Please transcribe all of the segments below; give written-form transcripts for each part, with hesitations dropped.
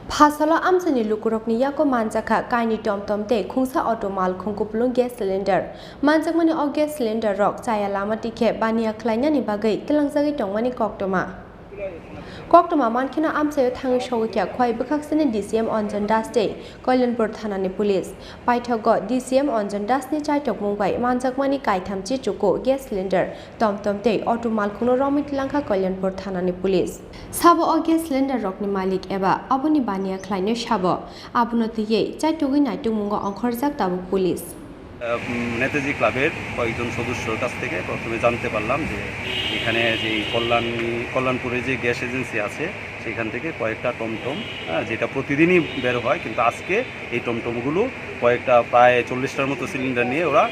Phasala Amchaini Lukurokni Yago Manjakha Kainwi Tomtom te Khongsa auto Malkhung Kupulwng gas cylinder Manjakmani og gas cylinder rok chaya lama tikhe bania khlainani bagai telangjagi tongmani Koktoma Mankhina Amchayo thangi shogikya khwai bukhaksini DCM Onjan Das te Kailonpur thanani police Paithogo DCM Onjan Das ni chaitok mungbai Manjakmani kaitham chi chuko gas cylinder Tomtom te auto Malkhungno romit langkha Kailonpur thanani police Sabo og gas cylinder rokni malik eba aboni bania khlaino sabo abuno tiye chaitogi naitung mungo onkhorjak tabu police Netaji ক্লাবের কয়েকজন সদস্যর কাছ থেকে প্রথমে জানতে পারলাম যে এখানে যে কল্যাণপুরে যে গ্যাস এজেন্সি আছে সেখান থেকে কয়েকটা টমটম যেটা প্রতিদিনই বের হয় কিন্তু আজকে এই টমটমগুলো কয়েকটা প্রায় 40টার মতো সিলিন্ডার নিয়ে ওরা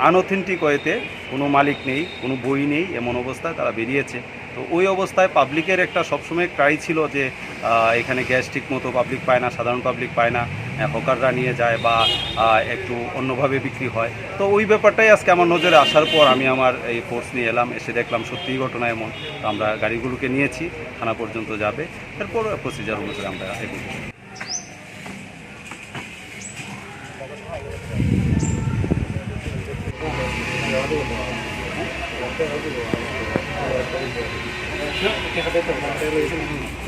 আনঅথেন্টিক ওয়েতে কোনো মালিক নেই কোনো বই নেই এমন অবস্থায় তারা বেরিয়েছে তো ওই অবস্থায় পাবলিকের একটা সবসময় ক্রাই ছিল যে এখানে গ্যাস ঠিক মতো পাবলিক পায় না সাধারণ পাবলিক পায় না হকাররা নিয়ে যায় বা একটু অন্যভাবে বিক্রি হয় তো ওই ব্যাপারটাই আজকে আমার নজরে আসার পর আমি আমার এই ফোর্স নিয়ে এলাম এসে দেখলাম সত্যিই ঘটনা এমন তো আমরা গাড়িগুলোকে নিয়েছি থানা পর্যন্ত যাবে এরপর প্রসিজার অনুসারে আমরা এগোবো ¿qué